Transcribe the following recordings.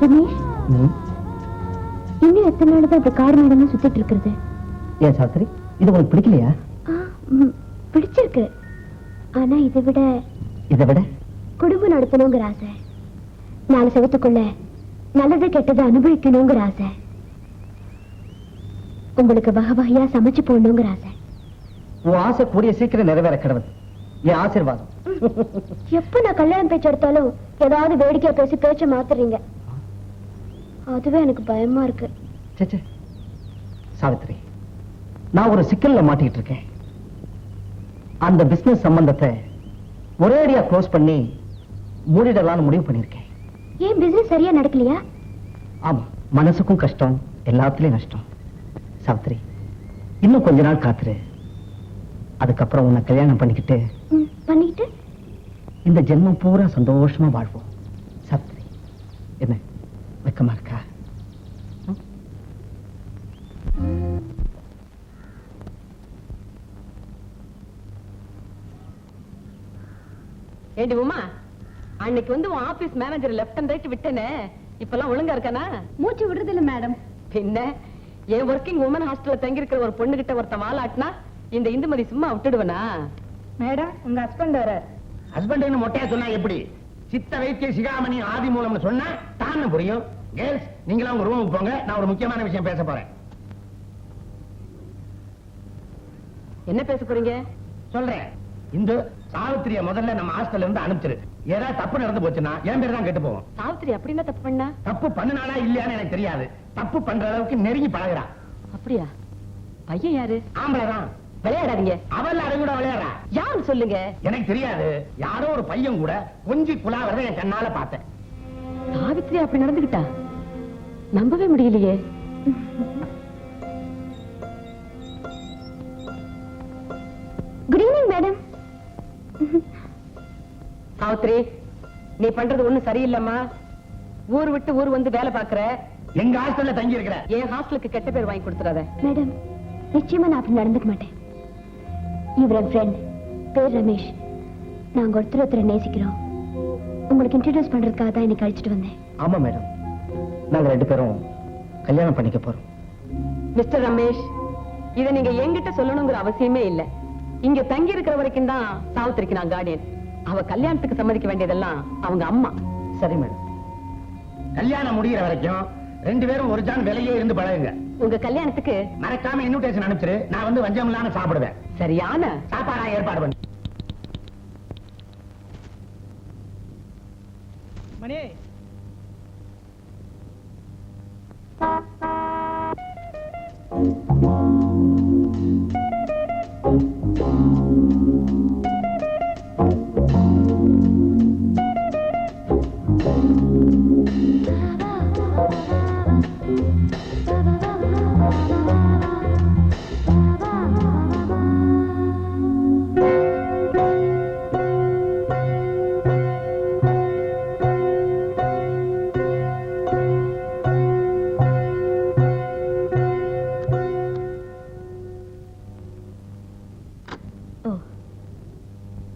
ரமேஷ், இன்னும் எத்தனை நாள் தான் இப்படி காடு மேடமா சுத்திட்டு இருக்கிறது? ஏன் சாஸ்திரி, இது உங்களுக்கு பிடிக்கலையா? பிடிச்சிருக்கு. ஆனா இதை விட குடும்பம் நடத்தணுங்கிற ஆசை, 4 செவத்துக்குள்ள நல்லது கெட்டது அனுபவிக்கணுங்கிற ஆசை, உங்களுக்கு வகையா சமைச்சு போடணுங்கிற ஆசை. உன் ஆசை கூடிய சீக்கிரம் நிறைவேற கிடவது என் ஆசீர்வாதம். எப்ப நான் கல்யாணம் பேச்சு எடுத்தாலும் ஏதாவது வேடிக்கையா பேசி பேச்ச மாத்துறீங்க. அதுவே எனக்கு பயமா இருக்கு. சாவித்ரி, நான் ஒரு சிக்கல்ல மாட்டிட்டு இருக்கேன். அந்த பிசினஸ் சம்பந்தத்தை ஒரேடியா க்ளோஸ் பண்ணி மூடிடலாம்னு முடிவு பண்ணிருக்கேன். ஏன் பிசினஸ் சரியா நடக்கலையா? ஆமா, மனசுக்கும் கஷ்டம், எல்லாத்துலயும் நஷ்டம். சாவித்ரி, இன்னும் கொஞ்ச நாள் காத்துரு. அதுக்கப்புறம் உன்னை கல்யாணம் பண்ணிக்கிட்டு இந்த ஜென்மம் பூரா சந்தோஷமா வாழ்வோம். சாவித்ரி, என்ன வெக்கமா இருக்கா? ஏண்டி உமா, அன்னைக்கு வந்து உன் office manager left and right விட்டனே, இப்பெல்லாம் ஒழுங்கா இருக்கானா? மூச்சு விடுறது இல்ல மேடம். பின்ன ஏன் ஒர்க்கிங் உமன் ஹாஸ்டல்ல தங்கி இருக்கிற ஒரு பொண்ணு கிட்ட ஒருத்த வாலாட்டினா இந்த இந்துமதி சும்மா விட்டுடுவனா? மேடம், உங்க ஹஸ்பண்ட் வர. ஹஸ்பண்ட் மொட்டையா சொன்னா எப்படி? சித்த வைத்திய சிகாமணி ஆதி மூலம்னு சொன்னா தான் புரியும். கேர்ள்ஸ், நீங்களா உங்க ரூமுக்கு போங்க, நான் ஒரு முக்கியமான விஷயம் பேச போறேன். என்ன பேச போறீங்க? சொல்றேன். இந்த சாவித்திரிய முதல்ல நம்ம ஹாஸ்டல்ல இருந்து அனுப்பிச்சிரு. ஏதாவது தப்பு நடந்து போச்சுன்னா என் பேர் தான் கெட்டு போகும். சாவித்திரி அப்படின்னா தப்பு பண்ணா? தப்பு பண்ணுனாலா இல்லையான்னு எனக்கு தெரியாது. தப்பு பண்ற அளவுக்கு நெருங்கி பழகுறா. அப்படியா? பையன் யாரு? ஆம்பளைதான். விளையாடாதீங்க. அவள் அதை கூட விளையாடுறா. யாரு சொல்லுங்க? எனக்கு தெரியாது. யாரோ ஒரு பையன் கூட கொஞ்சி குலாவறத என் கண்ணால பார்த்தேன். சாவித்திரி அப்படி நடந்துகிட்டா? நம்பவே முடியலையே. Good evening madam. சாவித்திரி, நீ பண்றது ஒண்ணு சரியில்லம்மா. ஊர் விட்டு ஊர் வந்து வேலை பாக்குற. எங்க ஹாஸ்டல்ல தங்கி இருக்கிற என் ஹாஸ்டலுக்கு கெட்ட பேர் வாங்கி கொடுத்துறாத. மேடம், நிச்சயமா நான் அப்படி நடந்துக்க மாட்டேன். இவர் ஃப்ரெண்ட், பேர் ரமேஷ். நாங்க ஒருத்தரை நேசிக்கிறோம். உங்களுக்கு இன்ட்ரோடியூஸ் பண்றதுக்காக தான் இன்னைக்கு அழைச்சிட்டு வந்தேன். ஆமா மேடம், நாங்க 2 பேரும் கல்யாணம் பண்ணிக்க போறோம். மிஸ்டர் ரமேஷ், இத நீங்க என்கிட்ட சொல்லணுங்கிற அவசியமே இல்ல. இங்க தங்கி இருக்கிற வரைக்கும் தான் சாவித்திரிக்கு நான் கார்டியன். அவ கல்யாணத்துக்கு சம்மதிக்க வேண்டியதெல்லாம் அவங்க அம்மா. சரி மேடம். கல்யாணம் முடிகிற வரைக்கும் 2 பேரும் ஒரு ஜான் விலையே இருந்து பழகுங்க. உங்க கல்யாணத்துக்கு மறக்காம இன்விடேஷன் அனுப்பிச்சிரு. நான் வந்து வஞ்சம் இல்லாம சாப்பிடுவேன். சரியான சாப்பாடா ஏற்பாடு பண்ணு. மணி,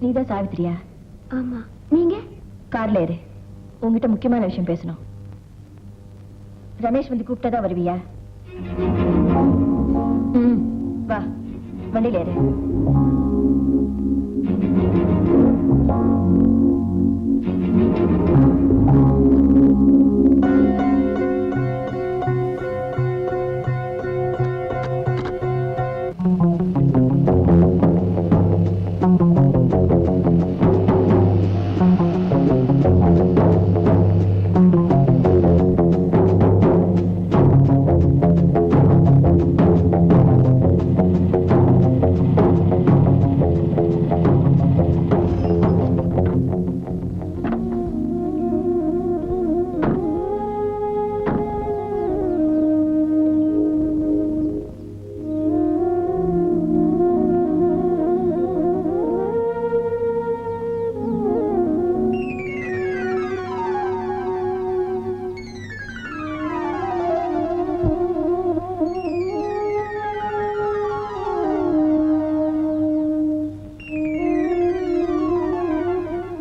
நீதான் சாவித்திரியா? ஆமா. நீங்க? கார்ல ஏறு, உங்ககிட்ட முக்கியமான விஷயம் பேசணும். ரமேஷ் வந்து கூப்பிட்டதா வருவியா? வா, வண்டியில ஏறு.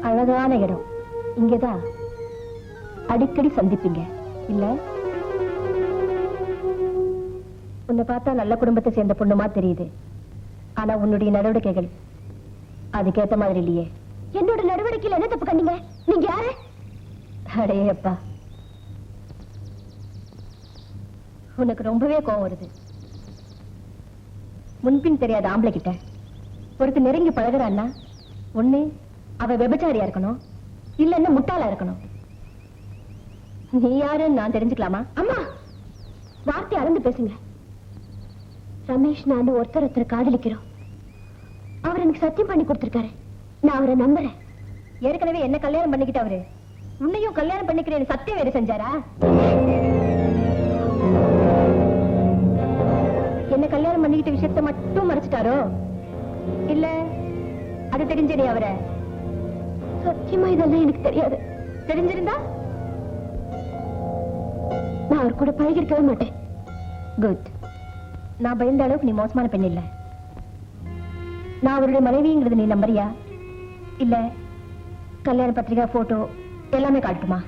அழகான இடம். இங்கதான் அடிக்கடி சந்திப்பீங்க. இல்ல, உன்னை பார்த்தா நல்ல குடும்பத்தை சேர்ந்த பொண்ணுமா தெரியுது. ஆனா உன்னுடைய நடவடிக்கைகள் அதுக்கேத்த மாதிரி இல்லையே. என்னோட நடவடிக்கையில என்ன தப்பு கண்டீங்க? நீங்க யாரு? அடே அப்பா, உனக்கு ரொம்பவே கோவம் வருது. முன்பின் தெரியாத ஆம்பளை கிட்ட ஒருத்தர் நெருங்கி பழகுறான்னா ஒண்ணு அவ விபச்சாரியா இருக்கணும், இல்லன்னா முட்டாளா இருக்கணும். நீ யாருன்னு நான் தெரிஞ்சுக்கலாமா? அம்மா, வார்த்தை அளந்து பேசுங்க. ரமேஷ் நான் ஒருத்தர் காதலிக்கிறோம். அவர் எனக்கு சத்தியம் பண்ணி கொடுத்திருக்காரு. நான் அவரை நம்புறேன். ஏற்கனவே என்ன கல்யாணம் பண்ணிக்கிட்டு அவரு உன்னையும் கல்யாணம் பண்ணிக்கிறேன்னு சத்தியம் வேறு செஞ்சாரா? என்ன கல்யாணம் பண்ணிக்கிட்ட விஷயத்தை மட்டும் மறைச்சிட்டாரோ, இல்ல அது தெரிஞ்சனே அவரை? சத்தியமா இதெல்லாம் எனக்கு தெரியாது. தெரிஞ்சிருந்தா நான் அவர் கூட பழகிருக்கவே மாட்டேன். குட். நான் பயந்த அளவுக்கு நீ மோசமான பெண் இல்ல. நான் அவருடைய மனைவிங்கிறது நீ நம்புறியா? இல்ல கல்யாண பத்திரிகை போட்டோ எல்லாமே காட்டுமா?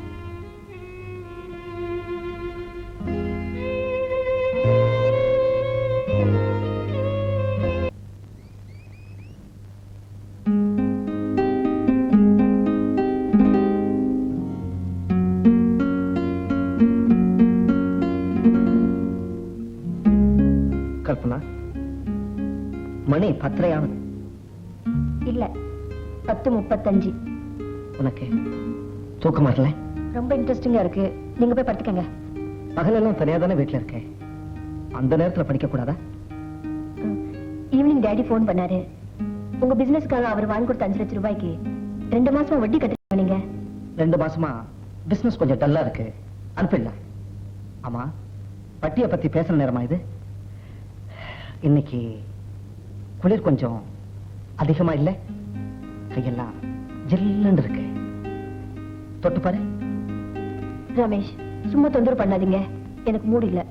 கல்பனா, மணி 10:30 இல்ல 10:35. உனக்கு தூக்கமா இல்ல? ரொம்ப இன்ட்ரெஸ்டிங்கா இருக்கு. நீங்க போய் படுத்துக்கங்க. பகலெல்லாம் தனியா தானே வீட்டுல இருக்கேன். அந்த நேரத்துல படிக்க கூடாதா? ஈவினிங் டேடி போன் பண்ணாரு. உங்க பிசினஸ்க்காக அவர் வாங்கி கொடுத்த 5 லட்சம் ரூபாய்க்கு 2 மாசமா வட்டி கட்டுறீங்க. நீங்க 2 மாசமா பிசினஸ் கொஞ்சம் டல்லா இருக்கு, அனுப்பிடலாம். ஆமா, வட்டியை பத்தி பேசுற நேரமா இது? இன்னைக்கு குளிர் கொஞ்சம் அதிகமா இல்ல? கையெல்லாம் ஜில்லுன்னு இருக்கு. தொட்டு பாரு. ரமேஷ், சும்மா தொந்தரவு பண்ணாதீங்க. எனக்கு மூடு இல்ல.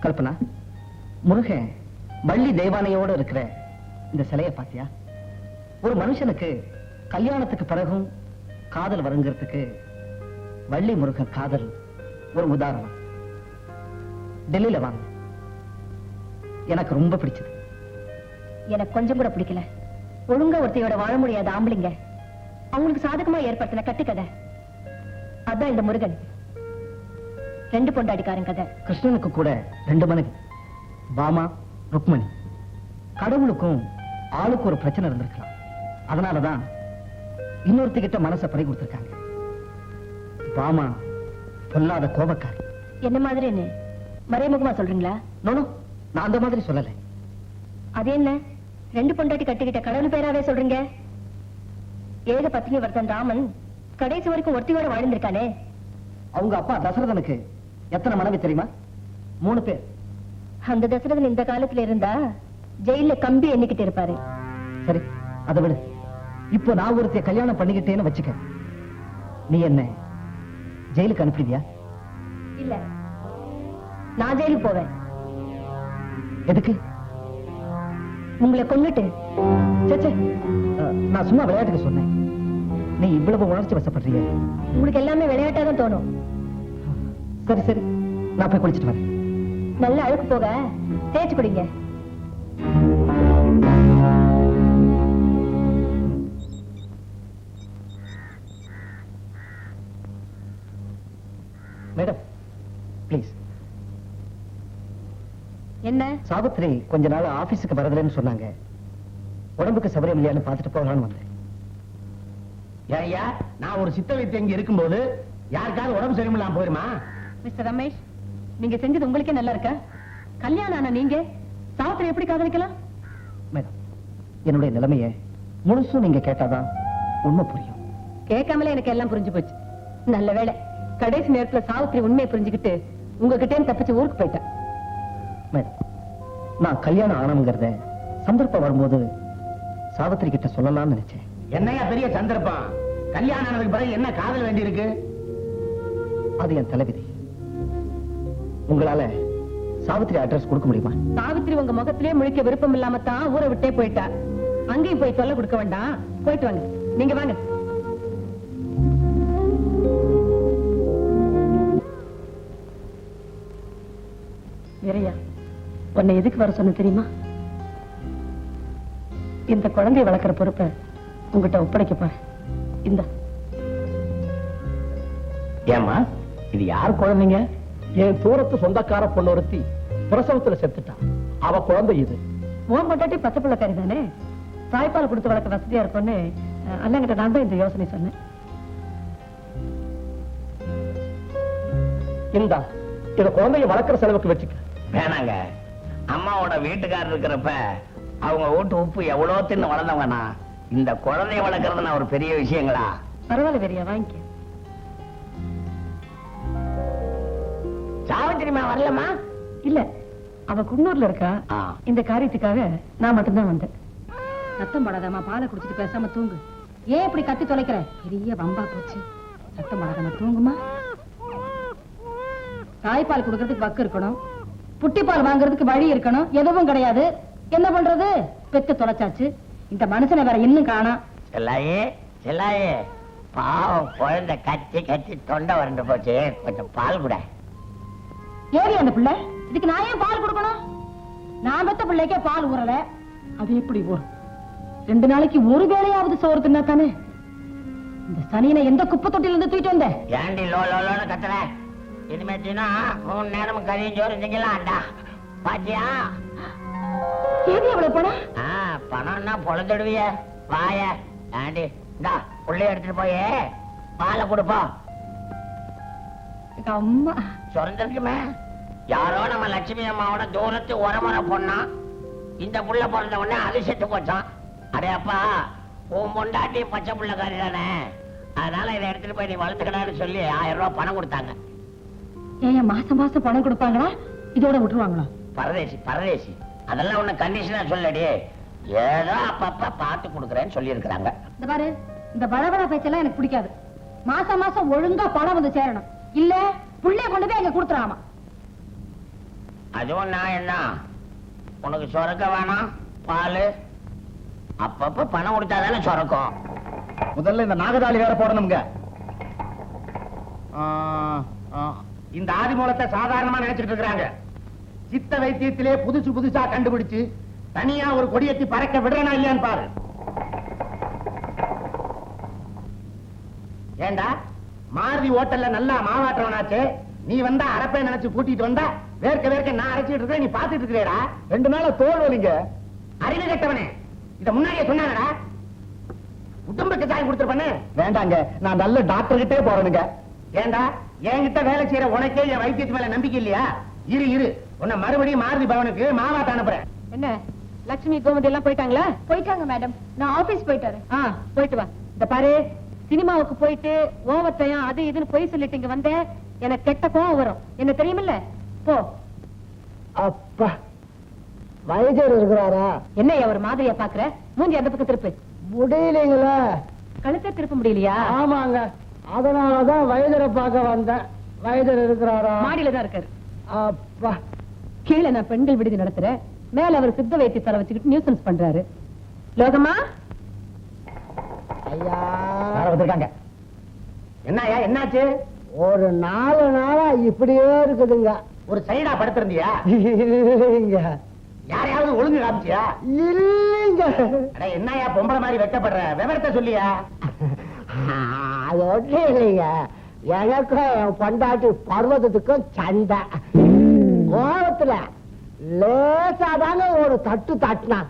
கல்பனா, முருகன் வள்ளி தெய்வானையோட இருக்கிற இந்த சிலையை பாத்தியா? ஒரு மனுஷனுக்கு கல்யாணத்துக்கு பிறகும் காதல் வருங்கிறதுக்கு வள்ளி முருகன் காதல் ஒரு உதாரணம். டெல்லியில வாங்க, எனக்கு ரொம்ப பிடிச்சது. எனக்கு கொஞ்சம் கூட பிடிக்கல. ஒழுங்கா ஒருத்தையோட வாழ முடியாத ஆம்பளைங்க அவங்களுக்கு சாதகமா ஏற்படுத்தின கட்டுக்கதை அதான் இந்த முருகன். 2 பொண்டாட்டிக்காரன் கதை. கிருஷ்ணனுக்கு கூட 2 மனைவி, பாமா, ருக்மணி. கடவுளுக்கும் ஆளுக்கு ஒரு பிரச்சனை இருந்திருக்கலாம். அதனாலதான் இன்னொருத்திகிட்ட மனசை பறி கொடுத்திருக்காங்க. பாமா பொல்லாத கோபக்காரி. என்ன மாதிரின்னு மறைமுகமா சொல்றீங்களா? நோனோ, நான் அந்த மாதிரி சொல்லல. அது என்ன 2 பொண்டாட்டி கட்டிக்கிட்ட கடவுள் பேராவே சொல்றீங்க? ஏக பத்னி வர்த்தன் ராமன் கடைசி வரைக்கும் ஒருத்தியோட வாழ்ந்திருக்கானே. அவங்க அப்பா தசரதனுக்கு எத்தனை மனைவி தெரியுமா? 3 பேர். அந்த தசரதன் இந்த காலத்துல இருந்தா ஜெயில கம்பி எண்ணிக்கிட்டு இருப்பாரு. சரி, அதை விடு. இப்போ நான் ஒருத்தைய கல்யாணம் பண்ணிக்கிட்டேன்னு வச்சுக்க, நீ என்ன ஜெயிலுக்கு அனுப்பிடுவியா? இல்ல, நான் ஜெயிலுக்கு போவேன். எதுக்கு? உங்களை கொன்னுட்டு. சே, நான் சும்மா விளையாட்டுக்கு சொன்னேன். நீ இவ்வளவு உணர்ச்சி வசப்படுறிய? உங்களுக்கு எல்லாமே விளையாட்டாதான் தோணும். சரி சரி, நான் போய் குளிச்சிட்டு வரேன். நல்ல அழுக்கு போக தேய்ச்சி குடிங்க. Madam, please. என்ன? சாவித்ரி கொஞ்ச நாள் ஆபீஸுக்கு வரதில்லைன்னு சொன்னாங்க. உடம்புக்கு சௌகரியம் இல்லையான்னு பார்த்துட்டு போகலான்னு வந்தேன். ஐயா, நான் ஒரு சித்த வைத்தியம் இங்க இருக்கும்போது யாருக்காவது உடம்பு சரியில்லாம போயிருமா? மிஸ்டர் ரமேஷ், நீங்க செஞ்சது உங்களுக்கே நல்லா இருக்கா? கல்யாணம் ஆன நீங்க சாவித்திரி எப்படி காதலிக்கலாம்? மேடம், என்னுடைய நிலைமையை முழுசும் நீங்க கேட்டாதான் உண்மை புரியும். கேட்காமலே எனக்கு எல்லாம் புரிஞ்சு போச்சு. நல்ல வேளை, கடைசி நேரத்துல சாவித்திரி உண்மையை புரிஞ்சுக்கிட்டு உங்ககிட்டே தப்பிச்சு ஊருக்கு போயிட்டேன். மேடம், நான் கல்யாணம் ஆனவங்கிறத சந்தர்ப்பம் வரும்போது சாவித்திரி கிட்ட சொல்லலாம்னு நினைச்சேன். என்னையா பெரிய சந்தர்ப்பம்? கல்யாணம் ஆனதுக்கு பிறகு என்ன காதல் வேண்டி இருக்கு? அது என் தலைவிதி. உங்களால சாவித்திரி அட்ரஸ் கொடுக்க முடியுமா? சாவித்திரி உங்க முகத்திலே முழிக்க விருப்பம் இல்லாம தான் ஊரை விட்டே போயிட்டா. அங்கேயும் போய் தொல்லை கொடுக்க வேண்டாம். போயிட்டு வாங்க. நீங்க வாங்க. வீரையா, உன்னை எதுக்கு வர சொன்ன தெரியுமா? இந்த குழந்தையை வளர்க்கிற பொறுப்பை உங்ககிட்ட ஒப்படைக்கப்பா. இந்த ஏமா, இது யார் குழந்தைங்க? என் தூரத்து சொந்தக்கார பொண்ணு ஒருத்தி பிரசவத்துல செத்துட்டா. அவ குழந்தை இது. ஓன் பொண்டாட்டி பச்சை பிள்ளைக்காரி தானே. தாய்ப்பால் கொடுத்து வளர்க்க வசதியா இருக்கும்னு அண்ணங்கிட்ட நான் தான் இந்த யோசனை சொன்னேன். இந்தா, இத குழந்தைய வளர்க்கிற செலவுக்கு வச்சுக்க. வேணாங்க, அம்மாவோட வீட்டுக்காரர் இருக்கிறப்ப அவங்க வீட்டு உப்பு எவ்வளவு தின்னு வளர்ந்தவங்கண்ணா. இந்த குழந்தைய வளர்க்கறது ஒரு பெரிய விஷயங்களா? பரவாயில்ல வீரையா, வாங்கிக்க. சாவித்திரிமா வரலமா? இல்ல, அவ குன்னூர்ல இருக்கா. இந்த காரியத்துக்காக நான் மட்டும்தான் வந்தேன். சத்தம் போடாதம்மா, பாலை குடிச்சிட்டு பேசாம தூங்கு. ஏன் இப்படி கத்தி தொலைக்கிற? பெரிய வம்பா போச்சு. சத்தம் போடாதம்மா, தூங்குமா. தாய்ப்பால் கொடுக்கறதுக்கு வக்கு இருக்கணும், புட்டிப்பால் வாங்குறதுக்கு வழி இருக்கணும். எதுவும் கிடையாது. என்ன பண்றது? பெத்து தொலைச்சாச்சு. இந்த மனுஷனை வேற இன்னும் காணோம். செல்லாயே செல்லாயே, பாவம் குழந்தை கத்தி கத்தி தொண்டை வறண்டு போச்சு. கொஞ்சம் பால் கூட. ஏறி அந்த பிள்ளை, இதுக்கு நான் ஏன் பால் கொடுக்கணும்? நான் பெத்த பிள்ளைக்கே பால் ஊறல, அது எப்படி ஊறும்? 2 நாளைக்கு ஒரு வேளையாவது சோறு தின்னா தானே. இந்த சனியனை எந்த குப்பை தொட்டில இருந்து தூக்கிட்டு வந்த? ஏண்டி லோ லோன்னு கத்துற? இனிமேட்டினா 3 நேரமும் கறியும் சோறு திங்கலாம்டா. பாத்தியா? ஏறி அவ்வளவு பணம்? பணம்னா பொழுதுடுவிய வாய. ஏண்டி இந்தா புள்ளைய எடுத்துட்டு போய் பாலை கொடுப்போம். அம்மா சொந்தருக்குமே. யாரோ நம்ம லட்சுமி அம்மாவோட தூரத்து உரமுறை பொண்ணா. இந்த புள்ள பிறந்த உடனே அது செத்து போச்சான். அடே அப்பா, உன் பொண்டாட்டி பச்சை புள்ளக்காரி தானே, அதனால இதை எடுத்துட்டு போய் நீ வளர்த்துக்கடான்னு சொல்லி 1000 ரூபாய் பணம் கொடுத்தாங்க. ஏன் மாசம் மாசம் பணம் கொடுப்பாங்களா? இதோட விட்டுருவாங்களா? பரதேசி பரதேசி, அதெல்லாம் ஒண்ணு கண்டிஷனா சொல்லடி. ஏதோ அப்பப்ப பார்த்து கொடுக்குறேன்னு சொல்லி இருக்கிறாங்க. இந்த பாரு, இந்த பழபழ பேச்செல்லாம் எனக்கு பிடிக்காது. மாசம் மாசம் ஒழுங்கா பணம் வந்து சேரணும். இல்ல புள்ளைய கொண்டு போய் அங்க கொடுத்துறாமா. அதுவும் நான் என்ன, உனக்கு சொரக்க வேணாம் பால்? அப்பப்ப பணம் கொடுத்தாதானே சொரக்கும். முதல்ல இந்த நாகதாளி வேற போடணுங்க. இந்த ஆதி மூலத்தை சாதாரணமா நினைச்சிட்டு இருக்காங்க. சித்த வைத்தியத்திலே புதுசு புதுசா கண்டுபிடிச்சு தனியா ஒரு கொடியேத்தி பறக்க விடுறனா இல்லையான்னு பாரு. ஏண்டா, மாருதி ஓட்டல்ல நல்லா மாவாட்டவனாச்சு, நீ வந்தா அரப்பை நினைச்சு கூட்டிட்டு வந்தா வேர்க்க வேர்க்க நான் அரைச்சிட்டு இருக்கேன், நீ பாத்துட்டு இருக்கிறேடா. 2 நாளா தோல் வலிங்க. அறிவு கட்டவனே, இத முன்னாடியே சொன்னானடா. உடம்புக்கு சாயம் கொடுத்துருப்பண்ணே. வேண்டாங்க, நான் நல்ல டாக்டர் கிட்டே போறேனுங்க. ஏண்டா, என்கிட்ட வேலை செய்யற உனக்கே என் வைத்தியத்து மேல நம்பிக்கை இல்லையா? இரு இரு, உன்னை மறுபடியும் மாருதி பவனுக்கு மாவாட்ட அனுப்புறேன். என்ன லட்சுமி கோமதி எல்லாம் போயிட்டாங்களா? போயிட்டாங்க மேடம். நான் ஆபீஸ் போயிட்டாரு. போயிட்டு வா. இந்த பாரு, சினிமாவுக்கு போயிட்டு ஓவத்தையும் அது இதுன்னு போய் சொல்லிட்டு இங்க வந்த எனக்கு கெட்ட கோவம் வரும். என்ன தெரியுமில்ல? போ. அப்பா, வைத்தியர் இருக்கிறாரா? என்ன ஒரு மாதிரியா பாக்குற? மூஞ்சி அந்த பக்கம் திருப்பு. முடியலீங்களா? கழுத்தை திருப்ப முடியலையா? ஆமாங்க, அதனாலதான் வைத்தியரை பார்க்க வந்தேன். வைத்தியர் இருக்கிறாரா? மாடியில தான் இருக்காரு. அப்பா, கீழே நான் பெண்கள் விடுதி நடத்துறேன், மேல அவர் சித்த வைத்தியத்தார வச்சுக்கிட்டு நியூசன்ஸ் பண்றாரு. லோகமா ஐயா வந்திருக்காங்க. என்னய்யா, என்னாச்சு? ஒரு 4 நாளா இப்படியே இருக்குதுங்க. ஒரு சைடா படுத்திருந்தியா? இல்லைங்க. யாரையாவது ஒழுங்கு காமிச்சியா? இல்லைங்க. அட என்னய்யா பொம்பளை மாதிரி வெட்டப்படுற? விவரத்தை சொல்லியா? அது ஒன்றும் இல்லைங்க. எனக்கும் என் பொண்டாட்டி பர்வதத்துக்கும் சண்டை. கோபத்துல லேசாதாங்க ஒரு தட்டு தட்டினான்.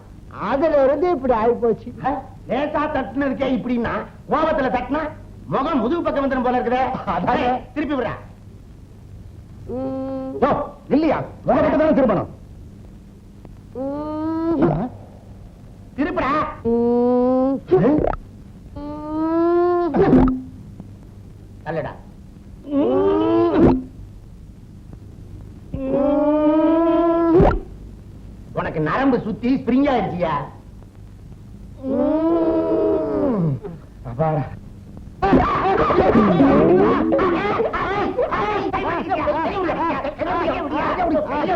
அதுல இருந்து இப்படி ஆயிப்போச்சு. லேசா தட்டுன்னு இருக்கே இப்படின்னா, கோபத்துல தட்டினா முகம் முதுகு பக்கம் வந்துடும் போல இருக்குதே. அதானே, திருப்பி விடுற. இல்லையா, முகப்பட்டு தானே திரும்பணும். திருப்புடா. நல்லடா. உனக்கு நரம்பு சுத்தி ஸ்பிரிங் ஆயிடுச்சியா? அப்பாடா.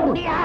முடியா